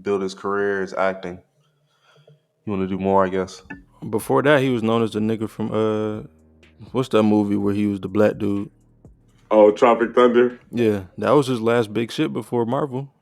build his career as acting. He want to do more, I guess. Before that, he was known as the nigga from what's that movie where he was the black dude? Oh, Tropic Thunder. Yeah, that was his last big shit before Marvel,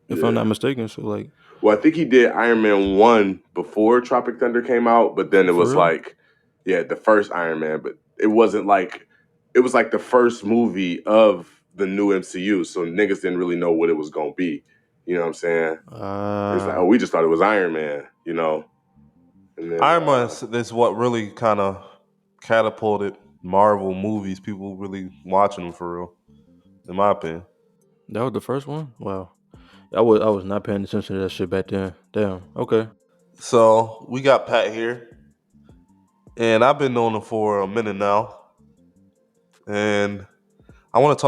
if I'm Yeah. not mistaken. So like, Well, I think he did Iron Man 1 before Tropic Thunder came out, but then it for was real, like, yeah, the first Iron Man, but it wasn't like, it was like the first movie of the new MCU, so niggas didn't really know what it was going to be. You know what I'm saying? It's like, oh, we just thought it was Iron Man, And then, Iron Man is what really kind of catapulted Marvel movies. People really watching them for real, in my opinion. that was the first one. Wow, I was not paying attention to that shit back then. Damn. Okay. So we got Pat here, and I've been knowing him for a minute now, and I want to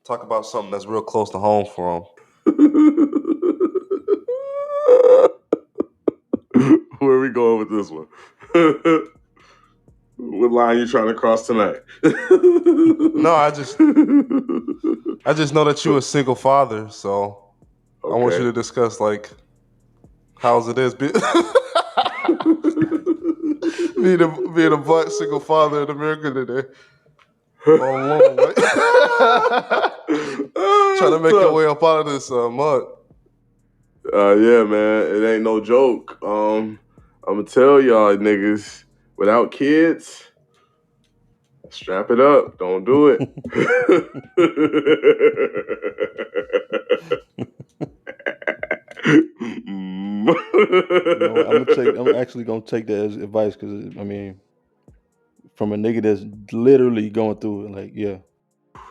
talk about something that's real close to home for him. where are we going with this one? What line you trying to cross tonight? No, I just know that you're a single father, so I want you Okay. to discuss like how's it is being a black single father in America today. All alone, right? Trying to make your way up out of this mud. Yeah, man, it ain't no joke. I'm gonna tell y'all niggas, without kids, strap it up. Don't do it. You know what? I'm actually gonna take that as advice because I mean, from a nigga that's literally going through it, like, yeah.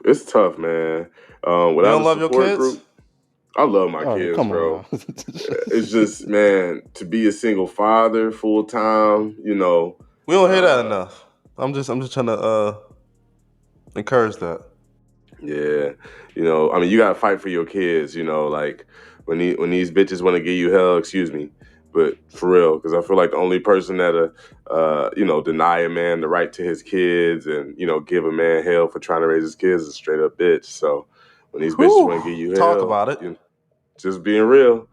It's tough, man. You Without don't a love your support kids? group, I love my All right, kids, come on bro. now. It's just, man, to be a single father full time, We don't hear that uh, enough. I'm just trying to encourage that. yeah, I mean, you gotta fight for your kids, like when these bitches want to give you hell, excuse me, but for real, because I feel like the only person that deny a man the right to his kids and give a man hell for trying to raise his kids is a straight up bitch. So when these bitches Whew. want to give you Talk hell, about it. just being real.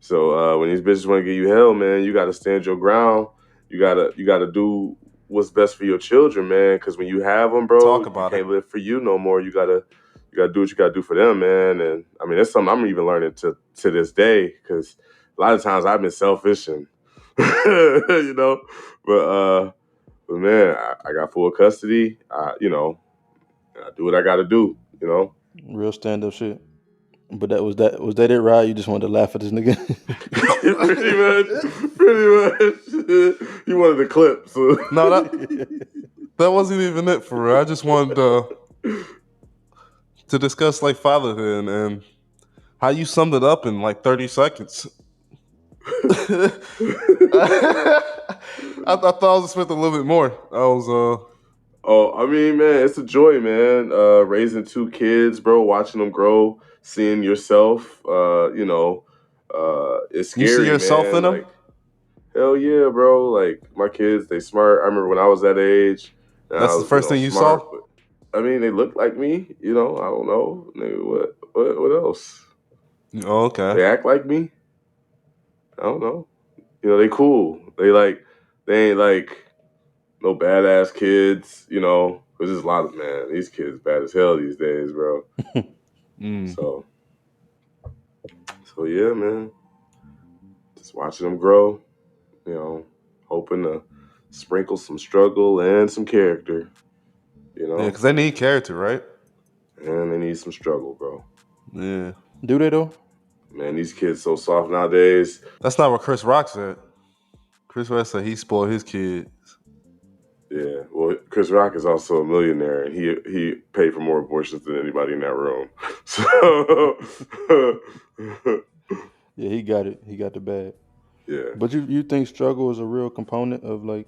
So when these bitches want to give you hell, man, you got to stand your ground. You gotta do what's best for your children, man. Because when you have them, bro, Talk you about it. can't live for you no more. You gotta do what you gotta do for them, man. And I mean, that's something I'm even learning to this day. Because a lot of times I've been selfish and but man, I got full custody. I do what I got to do. Real stand up shit. But was that it, right? You just wanted to laugh at this nigga? Pretty much. You wanted the clip, so. No, that wasn't even it for real. I just wanted to discuss like fatherhood and how you summed it up in like 30 seconds. I thought I was expecting a little bit more. I was Oh, I mean, man, it's a joy, man. Raising two kids, bro, watching them grow, seeing yourself, it's You see scary, yourself in man. them? Like, hell yeah, bro. Like, my kids, they smart. I remember when I was that age, and I That's the was, first thing you saw? smart, but I mean, they look like me, I don't know. What else? Oh, okay. They act like me? I don't know. They cool. They ain't like no badass kids, because there's a lot of, man, these kids bad as hell these days, bro. Mm. So yeah, man. Just watching them grow, hoping to sprinkle some struggle and some character, Yeah, because they need character, right? and they need some struggle, bro. Yeah. Do they though? Man, these kids so soft nowadays. That's not what Chris Rock said. Chris Rock said he spoiled his kids. Yeah, well, Chris Rock is also a millionaire, and he paid for more abortions than anybody in that room. So, Yeah, he got it. He got the bag. yeah, But you think struggle is a real component of like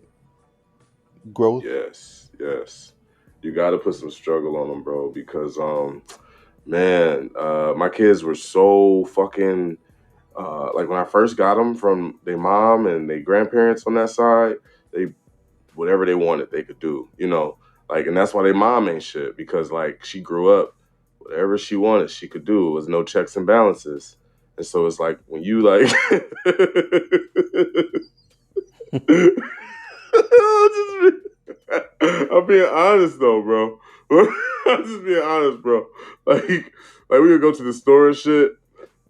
growth? yes, you got to put some struggle on them, bro, because man, my kids were so fucking like when I first got them from their mom and their grandparents on that side, they whatever they wanted they could do, like, and that's why their mom ain't shit, because like she grew up, whatever she wanted she could do. It was no checks and balances, and so it's like when you like I'm being honest though, bro. I'm just being honest, bro. Like we would go to the store and shit,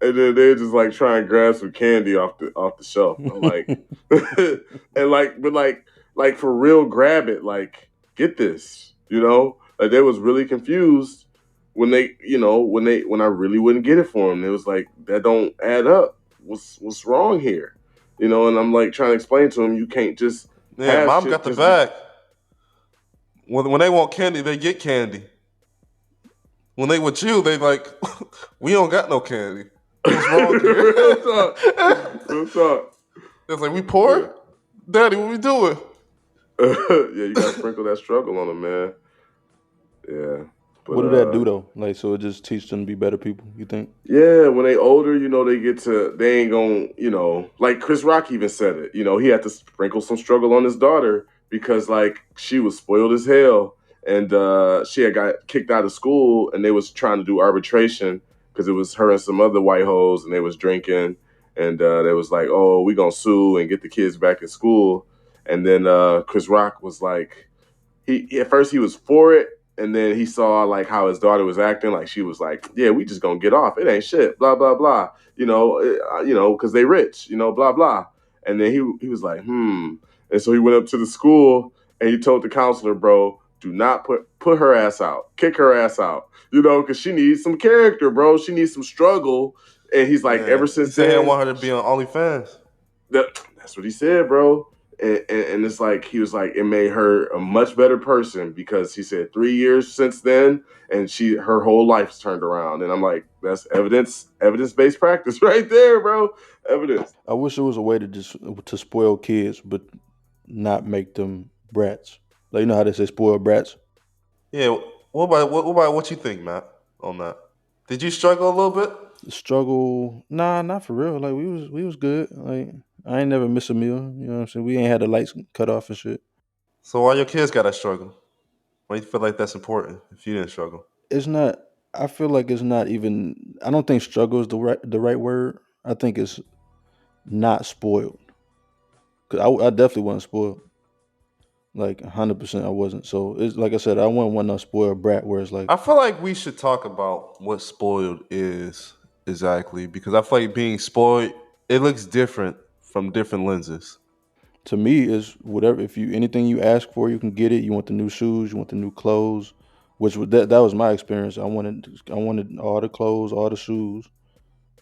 and then they just like try and grab some candy off the shelf. I'm like, and but for real, grab it. Like, get this, Like they was really confused when when I really wouldn't get it for them. It was like, that don't add up. What's wrong here? And I'm like trying to explain to them, you can't just Yeah, have mom shit got the just. bag. When they want candy, they get candy. When they with you, they like, we don't got no candy. What's wrong here? Real talk. Real talk. It's like, we poor? Yeah. Daddy, what we doing? Yeah, you gotta sprinkle that struggle on them, man. Yeah. What do But that do though? Like, so it just teach them to be better people. You think? yeah, when they older, they ain't gonna, like Chris Rock even said it. He had to sprinkle some struggle on his daughter because like she was spoiled as hell, and she had got kicked out of school, and they was trying to do arbitration because it was her and some other white hoes, and they was drinking, and they was like, oh, we gonna sue and get the kids back in school, and then Chris Rock was like, he at first he was for it, and then he saw like how his daughter was acting, like she was like, yeah, we just gonna get off, it ain't shit, blah blah blah, because they rich, blah blah, and then he was like, and so he went up to the school and he told the counselor, bro, do not put her ass out, kick her ass out, because she needs some character, bro, she needs some struggle, and he's like, Yeah. ever He since said he don't then. want her to be on OnlyFans. That's what he said, bro. And it's like he was like, it made her a much better person because he said 3 years since then, and her whole life's turned around. And I'm like, that's evidence based practice right there, bro. Evidence. I wish there was a way to just to spoil kids, but not make them brats. Like, you know how they say spoiled brats. Yeah. What you think, Matt, on that? Did you struggle a little bit? Struggle, nah, not for real. Like we was good. Like I ain't never miss a meal. You know what I'm saying? We ain't had the lights cut off and shit. So why your kids gotta struggle? Why you feel like that's important if you didn't struggle? It's not. I feel like it's not even. I don't think struggle is the right word. I think it's not spoiled. Cause I definitely wasn't spoiled. Like 100%, I wasn't. So it's like I said, I wasn't one spoiled brat. Where it's like, I feel like we should talk about what spoiled is exactly because I feel like being spoiled it looks different from different lenses. to me, is whatever. If you anything you ask for, you can get it. You want the new shoes, you want the new clothes, which that was my experience. I wanted all the clothes, all the shoes.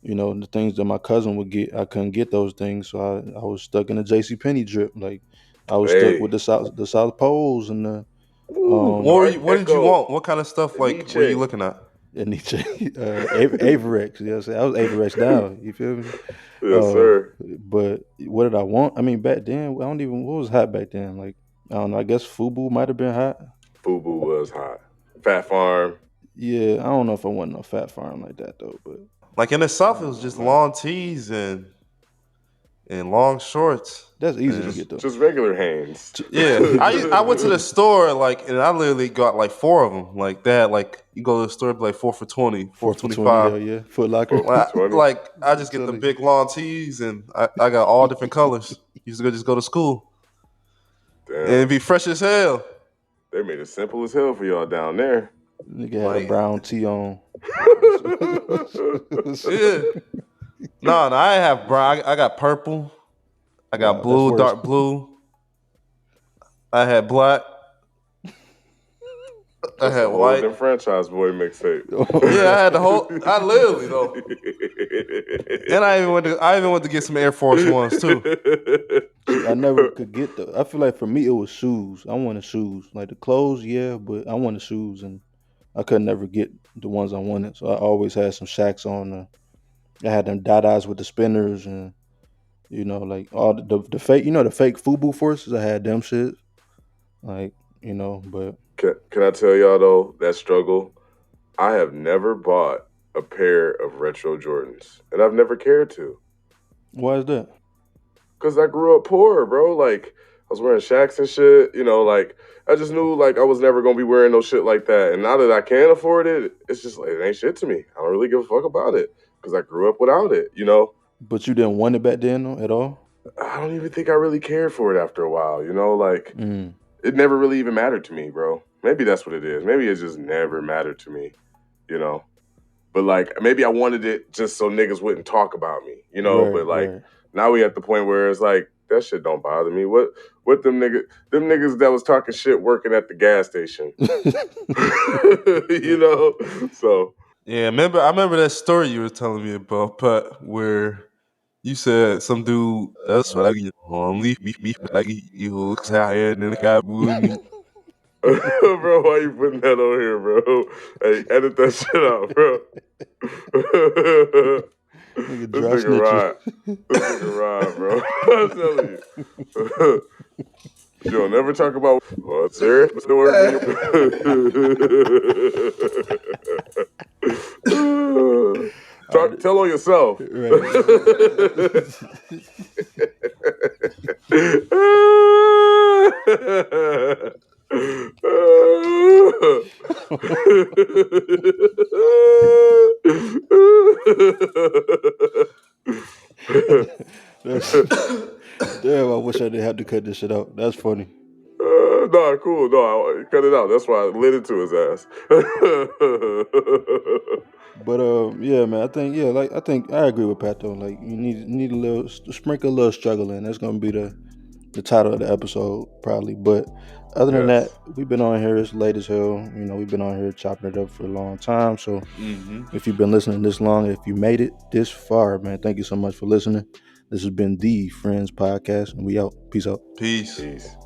You know, the things that my cousin would get, I couldn't get those things, so I was stuck in a J.C. Penney drip. Like I was stuck with Hey. the South Poles and the Ooh, Art What did you Deco. want? What kind of stuff like were you Nietzsche. looking at? Nietzsche, Averex. You know what I'm saying? I was Averex down. You feel me? Yes, Uh, sir. but what did I want? I mean, back then, I don't even. What was hot back then? Like I don't know. I guess FUBU might have been hot. Fubu was hot. Fat Farm. Yeah, I don't know if I want no fat farm like that though. But Like in the I South, it don't was know, just man. long tees and long shorts. That's easy to And get though. Just regular hands. yeah, I went to the store like and I literally got like four of them. Like that, like you go to the store, it'd be like 4 for 20, four Four for for twenty 20. five. Hell yeah. Foot Locker. 4 for 20. Like I I'm just get the telling you. big long tees and I got all different colors. Used to just go to school and Damn. it'd be fresh as hell. They made it simple as hell for y'all down there. Nigga had a Like brown tee on. yeah, no, I have brown. I got purple. I got Wow, that's blue, worse. dark blue. I had black. I That's had a whole white. different franchise boy mixtape. Yeah, I had the whole. I literally though, and I even went to get some Air Force Ones too. See, I never could get the. I feel like for me it was shoes. I wanted shoes, like the clothes, yeah, but I wanted shoes, and I could never get the ones I wanted. So I always had some Shacks on. I had them Dadas with the spinners, and like all the fake, the fake FUBU forces. I had them shit, like but Can I tell y'all though that struggle? I have never bought a pair of retro Jordans, and I've never cared to, why is that? cause I grew up poor, bro. Like I was wearing Shacks and shit. Like I just knew like I was never gonna be wearing no shit like that. And now that I can afford it, it's just like it ain't shit to me. I don't really give a fuck about it, cause I grew up without it. But you didn't want it back then, though, at all. I don't even think I really cared for it after a while. Like Mm. it never really even mattered to me, bro. Maybe that's what it is. Maybe it just never mattered to me. You know. But like maybe I wanted it just so niggas wouldn't talk about me, Right, But like right. now we at the point where it's like that shit don't bother me. What them niggas that was talking shit working at the gas station. So Yeah, I remember that story you were telling me about, Pat, where you said some dude that's what I get on leaf beef like you looks out here and then the guy me. bro, why you putting that on here, bro? Hey, edit that shit out, bro. Nigga This dry nigga snitching. ride. This nigga ride, bro. I'm telling you. You'll never talk about what's there story. Tell on yourself. Right. That's, damn, I wish I didn't have to cut this shit out. That's funny. Nah, cool. No, cut it out. That's why I lit it to his ass. But yeah, man. I think I agree with Pat though. Like you need a little sprinkle a little struggle in. That's gonna be the title of the episode probably. But other than that, Yes. we've been on here. It's late as hell. We've been on here chopping it up for a long time. So Mm-hmm. if you've been listening this long, if you made it this far, man, thank you so much for listening. This has been the Friends Podcast, and we out. Peace out. Peace. Peace.